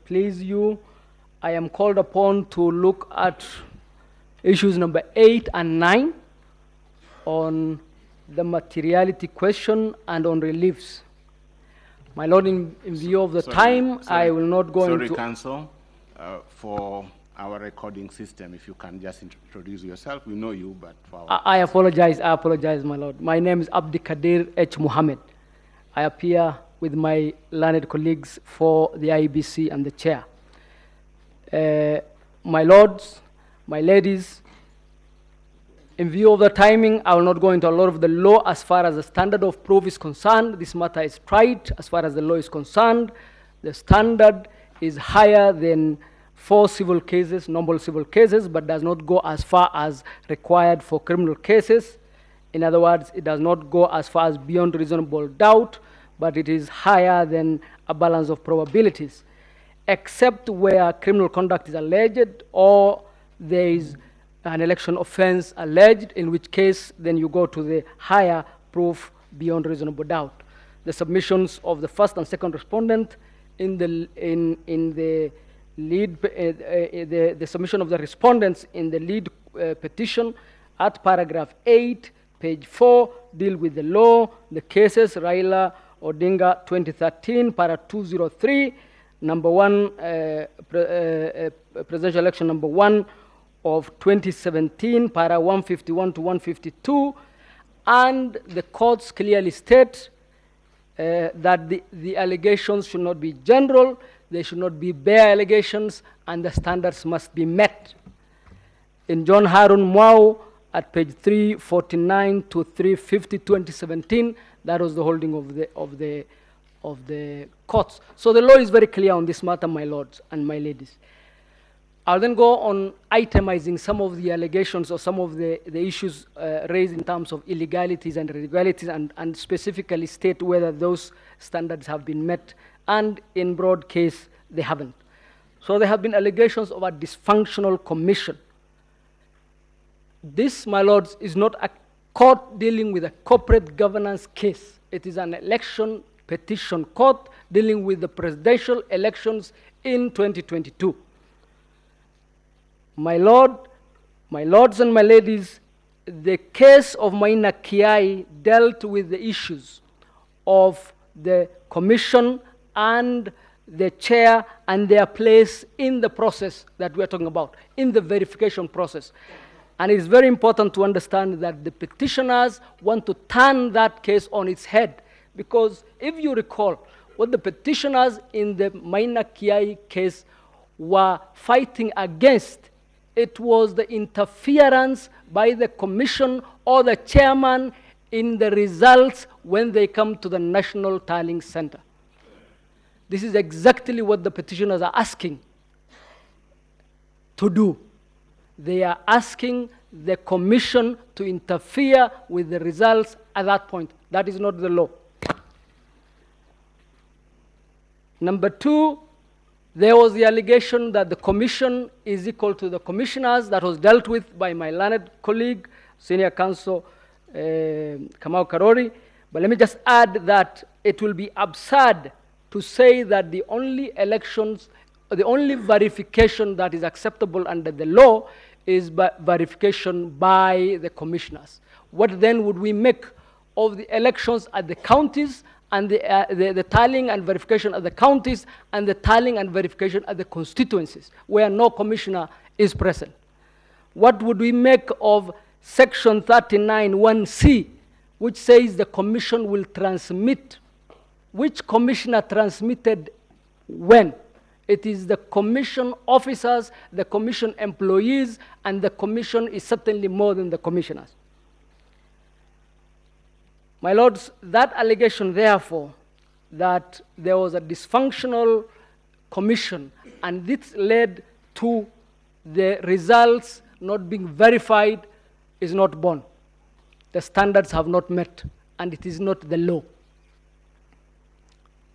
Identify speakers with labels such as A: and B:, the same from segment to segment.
A: please you, I am called upon to look at issues number 8 and 9 on the materiality question and on reliefs. My Lord, in view of the time, I will not go into...
B: Sorry, Counsel, for our recording system, if you can just introduce yourself. We know you, but for our...
A: I apologize, my Lord. My name is Abdikadir H. Muhammad. I appear with my learned colleagues for the IEBC and the chair. My lords, my ladies, in view of the timing, I will not go into a lot of the law as far as the standard of proof is concerned. This matter is tried as far as the law is concerned. The standard is higher than 4 civil cases, normal civil cases, but does not go as far as required for criminal cases. In other words, it does not go as far as beyond reasonable doubt, but it is higher than a balance of probabilities, except where criminal conduct is alleged or there is an election offense alleged, in which case then you go to the higher proof beyond reasonable doubt. The submissions of the first and second respondent in the lead, the submission of the respondents in the lead petition at paragraph 8, page 4, deal with the law, the cases, Raila Odinga 2013, para 203, number 1, presidential election number 1 of 2017, para 151 to 152, and the courts clearly state that the allegations should not be general, they should not be bare allegations, and the standards must be met. In John Harun Mwau, at page 349 to 350, 2017, that was the holding of the courts. So the law is very clear on this matter, my lords and my ladies. I'll then go on itemizing some of the allegations or some of the issues raised in terms of illegalities and irregularities, and specifically state whether those standards have been met, and in broad case, they haven't. So there have been allegations of a dysfunctional commission. This, my lords, is not a court dealing with a corporate governance case. It is an election petition court dealing with the presidential elections in 2022. My lords and my ladies, the case of Maina Kiai dealt with the issues of the commission and the chair and their place in the process that we are talking about, in the verification process. And it is very important to understand that the petitioners want to turn that case on its head, because if you recall, what the petitioners in the Maina Kiai case were fighting against, it was the interference by the commission or the chairman in the results when they come to the National Tallying Center. This is exactly what the petitioners are asking to do. They are asking the commission to interfere with the results at that point. That is not the law. Number 2, there was the allegation that the commission is equal to the commissioners. That was dealt with by my learned colleague, Senior Counsel Kamau Karori. But let me just add that it will be absurd to say that the only elections, the only verification that is acceptable under the law is verification by the commissioners. What then would we make of the elections at the counties and the tallying and verification at the counties and the tallying and verification at the constituencies where no commissioner is present? What would we make of section 39(1)(c), which says the commission will transmit? Which commissioner transmitted when? It is the commission officers, the commission employees, and the commission is certainly more than the commissioners. My lords, that allegation, therefore, that there was a dysfunctional commission and this led to the results not being verified is not borne. The standards have not met, and it is not the law.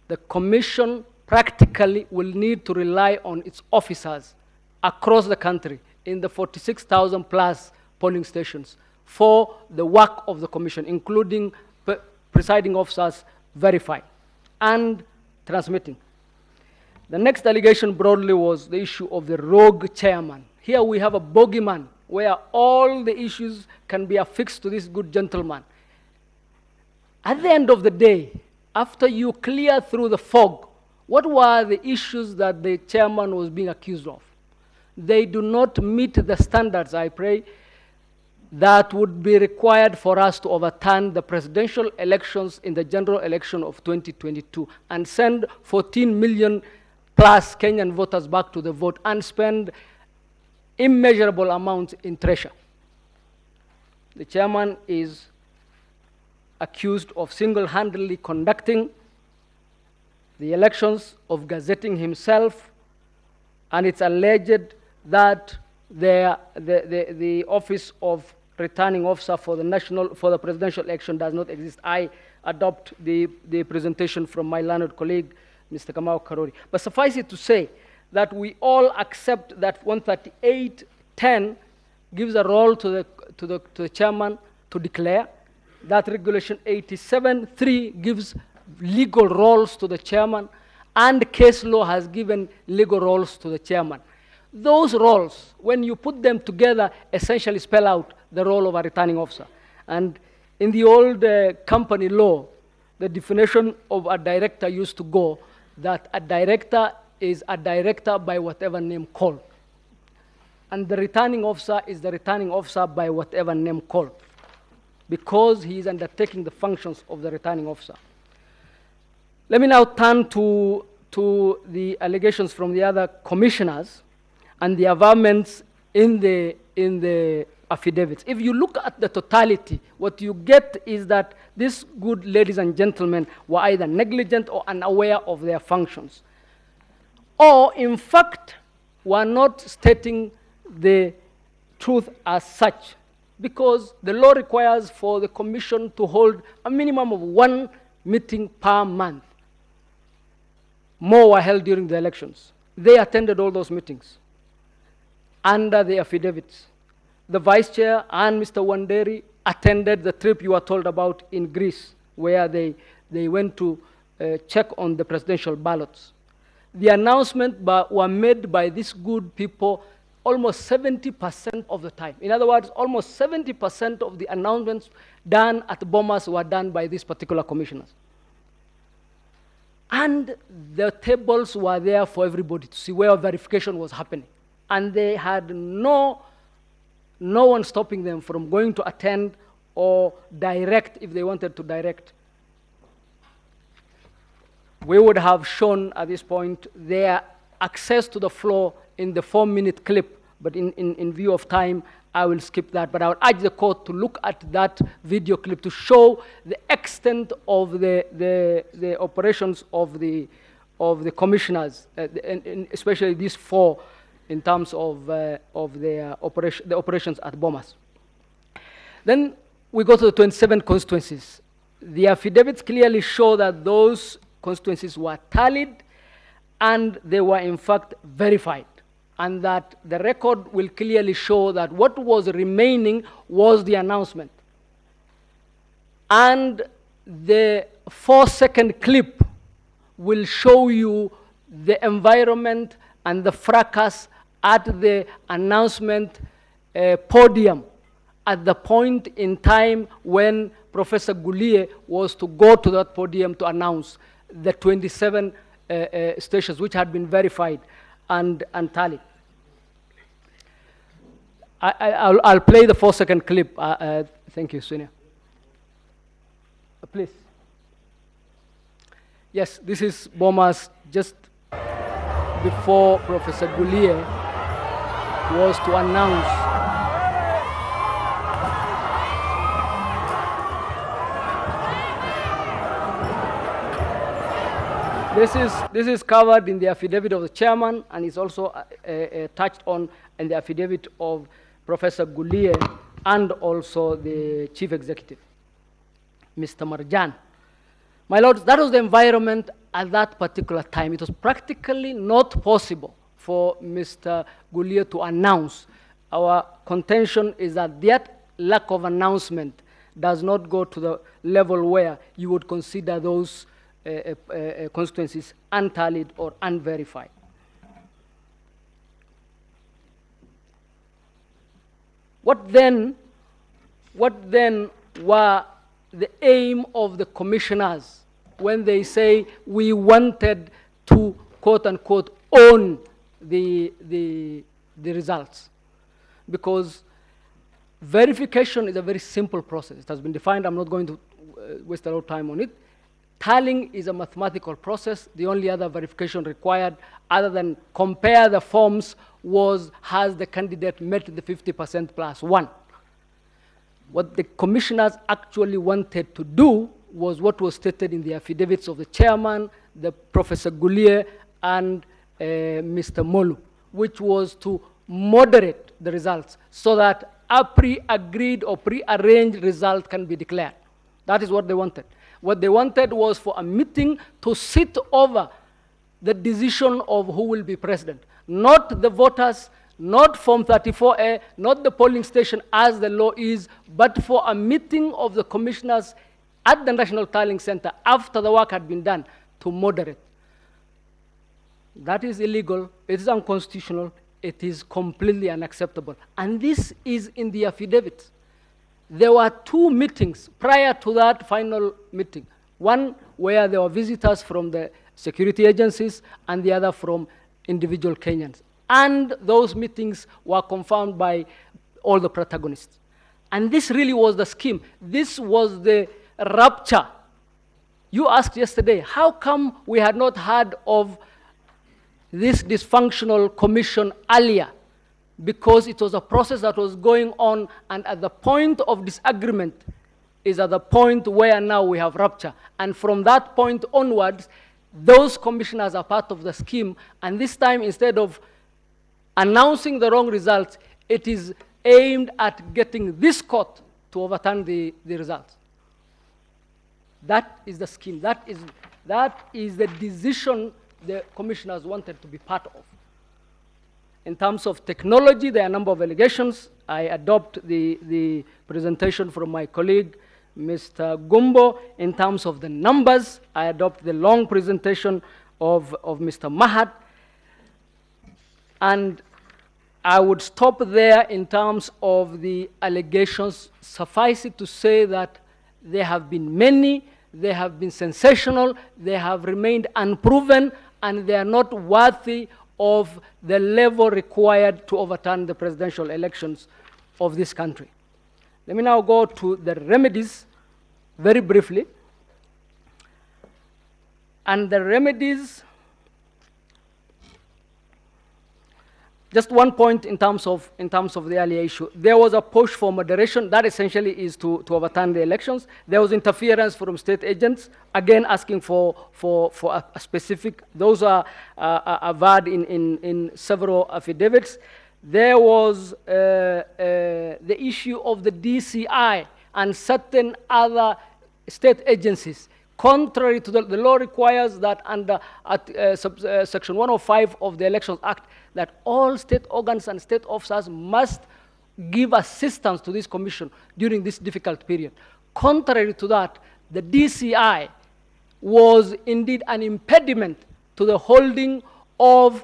A: The commission practically will need to rely on its officers across the country in the 46,000 plus polling stations for the work of the commission, including presiding officers verifying and transmitting. The next allegation broadly was the issue of the rogue chairman. Here we have a bogeyman where all the issues can be affixed to this good gentleman. At the end of the day, after you clear through the fog, what were the issues that the chairman was being accused of? They do not meet the standards, I pray, that would be required for us to overturn the presidential elections in the general election of 2022 and send 14 million plus Kenyan voters back to the vote and spend immeasurable amounts in treasure. The chairman is accused of single-handedly conducting the elections, of gazetting himself, and it's alleged that the office of returning officer for the presidential election does not exist. I adopt the presentation from my learned colleague, Mr. Kamau Karori. But suffice it to say that we all accept that 138.10 gives a role to the chairman to declare. That regulation 87.3 gives legal roles to the chairman, and case law has given legal roles to the chairman. Those roles, when you put them together, essentially spell out the role of a returning officer. And in the old company law, the definition of a director used to go that a director is a director by whatever name called. And the returning officer is the returning officer by whatever name called, because he is undertaking the functions of the returning officer. Let me now turn to the allegations from the other commissioners and the averments in the affidavits. If you look at the totality, what you get is that these good ladies and gentlemen were either negligent or unaware of their functions, or in fact were not stating the truth as such, because the law requires for the commission to hold a minimum of 1 meeting per month. More were held during the elections. They attended all those meetings under the affidavits. The vice chair and Mr. Wanderi attended the trip you are told about in Greece, where they went to check on the presidential ballots. The announcements were made by these good people almost 70% of the time. In other words, almost 70% of the announcements done at Bomas were done by these particular commissioners. And the tables were there for everybody to see where verification was happening. And they had no one stopping them from going to attend or direct if they wanted to direct. We would have shown at this point their access to the floor in the 4-minute clip, but in view of time, I will skip that. But I would urge the court to look at that video clip to show the extent of the operations of the commissioners, and especially these 4, in terms of the operations at Bomas. Then we go to the 27 constituencies. The affidavits clearly show that those constituencies were tallied and they were in fact verified, and that the record will clearly show that what was remaining was the announcement. And the 4-second clip will show you the environment and the fracas at the announcement podium at the point in time when Professor Gulie was to go to that podium to announce the 27 stations which had been verified and tallied. I'll play the 4-second clip. Thank you, Sonia. Please. Yes, this is Bomas just before Professor Gulie was to announce This is covered in the affidavit of the chairman, and is also touched on in the affidavit of Professor Gulie and also the chief executive, Mr. Marjan. My lords, that was the environment at that particular time. It was practically not possible for Mr. Gulie to announce. Our contention is that that lack of announcement does not go to the level where you would consider those constituencies untallied or unverified. What then were the aim of the commissioners when they say we wanted to, quote unquote, own the results? Because verification is a very simple process. It has been defined. I'm not going to waste a lot of time on it. Tallying is a mathematical process. The only other verification required, other than compare the forms, was has the candidate met the 50% plus one. What the commissioners actually wanted to do was what was stated in the affidavits of the chairman, the Professor Goulier, and Mr. Molu, which was to moderate the results so that a pre-agreed or pre-arranged result can be declared. That is what they wanted. What they wanted was for a meeting to sit over the decision of who will be president, not the voters, not Form 34A, not the polling station as the law is, but for a meeting of the commissioners at the National Tallying Center after the work had been done to moderate. That is illegal, it is unconstitutional, it is completely unacceptable. And this is in the affidavit. There were two meetings prior to that final meeting. One where there were visitors from the security agencies and the other from individual Kenyans. And those meetings were confirmed by all the protagonists. And this really was the scheme. This was the rupture. You asked yesterday, how come we had not heard of this dysfunctional commission earlier? Because it was a process that was going on, and at the point of disagreement is at the point where now we have rupture. And from that point onwards, those commissioners are part of the scheme, and this time, instead of announcing the wrong results, it is aimed at getting this court to overturn the results. That is the scheme. That is the decision the commissioners wanted to be part of. In terms of technology, there are a number of allegations. I adopt the presentation from my colleague, Mr. Gumbo. In terms of the numbers, I adopt the long presentation of Mr. Mahat. And I would stop there in terms of the allegations. Suffice it to say that there have been many, they have been sensational, they have remained unproven, and they are not worthy of the level required to overturn the presidential elections of this country. Let me now go to the remedies very briefly. And the remedies, just one point in terms of the earlier issue. There was a push for moderation. That essentially is to overturn the elections. There was interference from state agents, again asking for a specific. Those are averred in several affidavits. There was the issue of the DCI and certain other state agencies. Contrary to the law requires that under Section 105 of the Elections Act, that all state organs and state officers must give assistance to this commission during this difficult period. Contrary to that, the DCI was indeed an impediment to the holding of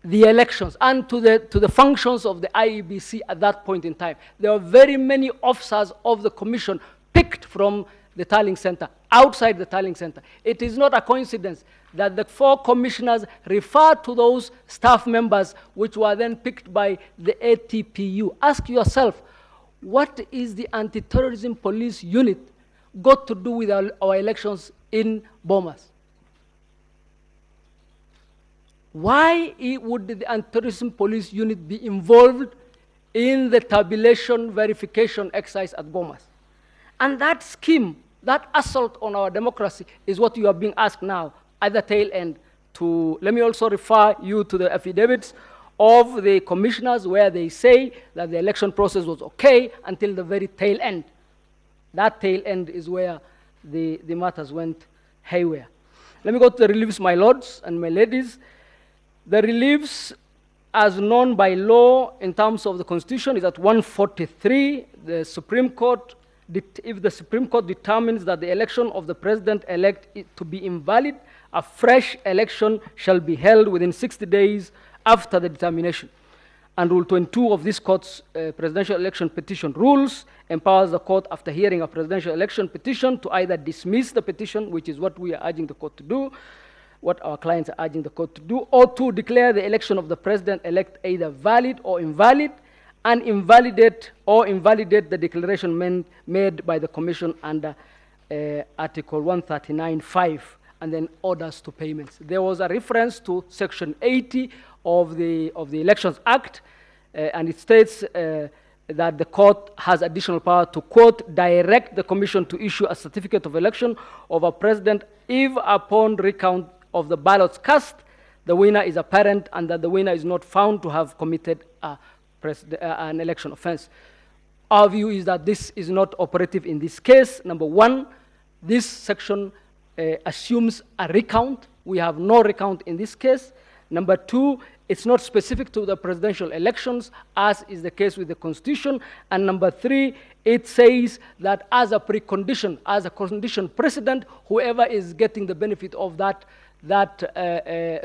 A: the elections and to the functions of the IEBC at that point in time. There were very many officers of the commission picked from the tallying center, outside the tallying center. It is not a coincidence that the 4 commissioners refer to those staff members which were then picked by the ATPU. Ask yourself, what is the anti-terrorism police unit got to do with our elections in Bomas? Why would the anti-terrorism police unit be involved in the tabulation verification exercise at Bomas? And that scheme, that assault on our democracy is what you are being asked now at the tail end to. Let me also refer you to the affidavits of the commissioners where they say that the election process was okay until the very tail end. That tail end is where the matters went haywire. Let me go to the reliefs, my lords and my ladies. The reliefs as known by law in terms of the Constitution is at 143. The Supreme Court if the Supreme Court determines that the election of the president-elect is to be invalid, a fresh election shall be held within 60 days after the determination. And Rule 22 of this court's presidential election petition rules empowers the court, after hearing a presidential election petition, to either dismiss the petition, which is what we are urging the court to do, what our clients are urging the court to do, or to declare the election of the president-elect either valid or invalid, and invalidate the declaration made by the commission under Article 139(5), and then orders to payments. There was a reference to Section 80 of the Elections Act, and it states that the court has additional power to, quote, direct the commission to issue a certificate of election of a president if, upon recount of the ballots cast, the winner is apparent and that the winner is not found to have committed an election offense. Our view is that this is not operative in this case. Number one, this section assumes a recount. We have no recount in this case. Number two, it's not specific to the presidential elections, as is the case with the Constitution. And number three, it says that as a precondition, as a condition precedent, whoever is getting the benefit of that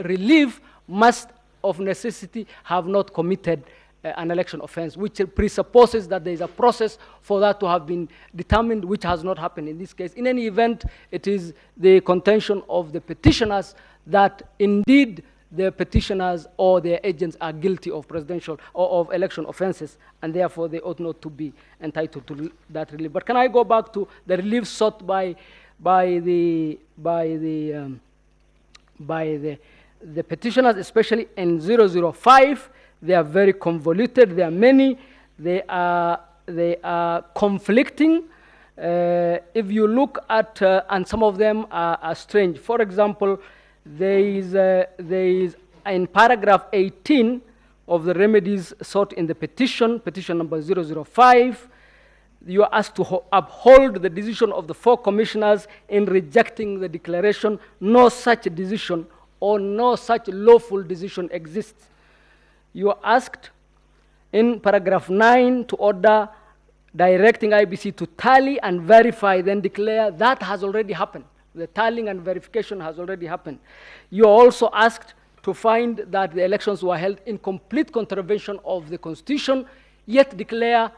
A: relief must, of necessity, have not committed an election offense, which presupposes that there is a process for that to have been determined, which has not happened in this case. In any event, it is the contention of the petitioners that indeed the petitioners or their agents are guilty of presidential or of election offenses, and therefore they ought not to be entitled to that relief. But can I go back to the relief sought by the petitioners, especially in 005? They are very convoluted. There are many. They are conflicting. If you look at, and some of them are strange. For example, there is in paragraph 18 of the remedies sought in the petition number 005, you are asked to uphold the decision of the four commissioners in rejecting the declaration. No such decision or no such lawful decision exists. You are asked in paragraph 9 to order directing IEBC to tally and verify, then declare. That has already happened. The tallying and verification has already happened. You are also asked to find that the elections were held in complete contravention of the Constitution, yet declare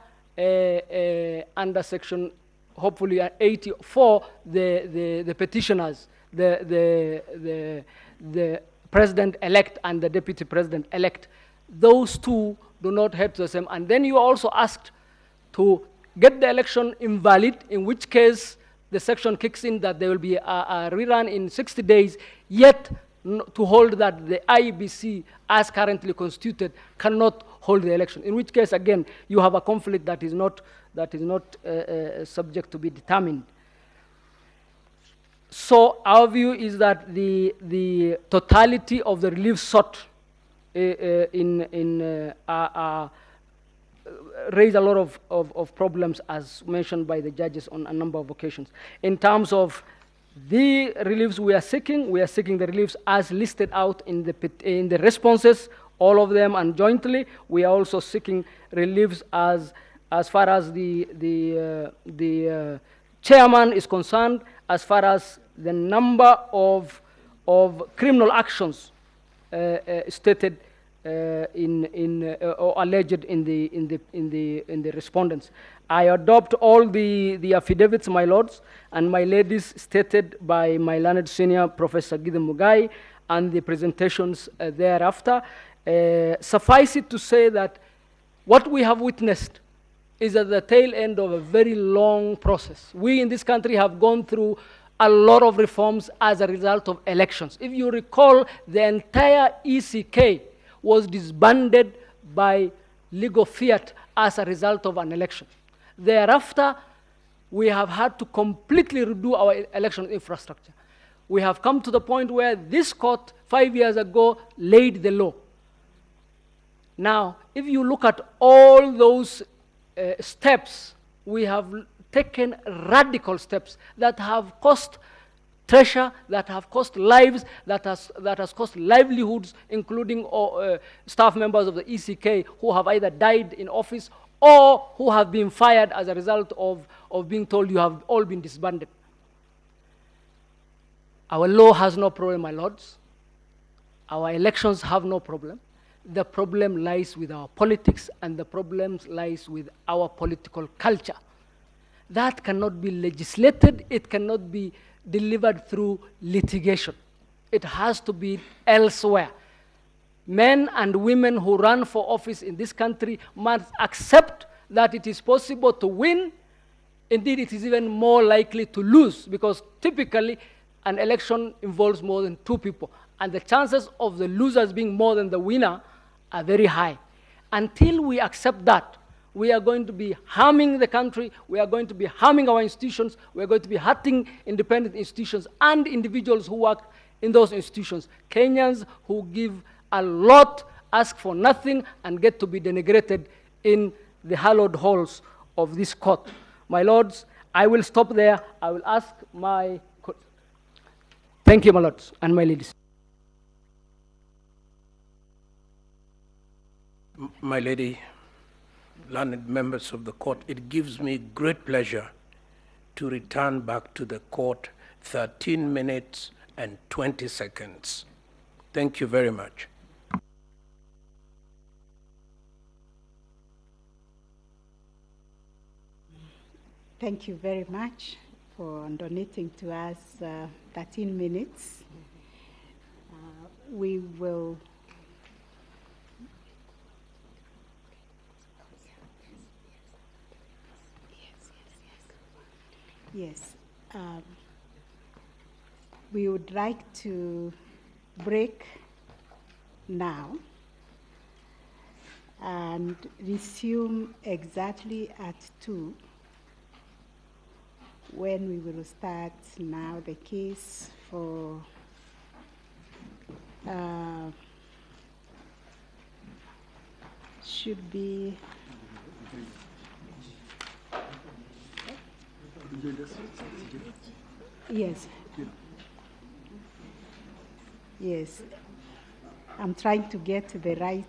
A: under section, hopefully 84, the petitioners, the president-elect and the deputy president-elect. Those two do not head to the same. And then you are also asked to get the election invalid, in which case the section kicks in that there will be a rerun in 60 days, yet to hold that the IEBC, as currently constituted, cannot hold the election, in which case, again, you have a conflict that is not subject to be determined. So our view is that the totality of the relief sought raise a lot of problems, as mentioned by the judges on a number of occasions. In terms of the reliefs we are seeking the reliefs as listed out in the responses, all of them, and jointly. We are also seeking reliefs as far as the chairman is concerned, as far as the number of criminal actions stated or alleged in the respondents. I adopt all the affidavits, my lords and my ladies, stated by my learned senior Professor Gideon Mugai, and the presentations thereafter. Suffice it to say that what we have witnessed is at the tail end of a very long process. We in this country have gone through a lot of reforms as a result of elections. If you recall, the entire ECK was disbanded by legal fiat as a result of an election. Thereafter, we have had to completely redo our election infrastructure. We have come to the point where this court 5 years ago laid the law. Now, if you look at all those steps, we have taken radical steps that have cost treasure, that have cost lives, that has cost livelihoods, including staff members of the ECK who have either died in office or who have been fired as a result of being told you have all been disbanded. Our law has no problem, my lords. Our elections have no problem. The problem lies with our politics, and the problem lies with our political culture. That cannot be legislated. It cannot be delivered through litigation. It has to be elsewhere. Men and women who run for office in this country must accept that it is possible to win. Indeed, it is even more likely to lose, because typically an election involves more than two people, and the chances of the losers being more than the winner are very high. Until we accept that, we are going to be harming the country, we are going to be harming our institutions, we are going to be hurting independent institutions and individuals who work in those institutions. Kenyans who give a lot, ask for nothing, and get to be denigrated in the hallowed halls of this court. My lords, I will stop there. I will ask my... Thank you, my lords and my ladies.
C: My lady, learned members of the court, it gives me great pleasure to return back to the court 13 minutes and 20 seconds. Thank you very much.
D: Thank you very much for donating to us 13 minutes. We will Yes. We would like to break now and resume exactly at 2, when we will start now the case for should be yes. Yes. I'm trying to get the right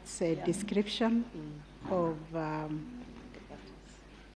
D: description of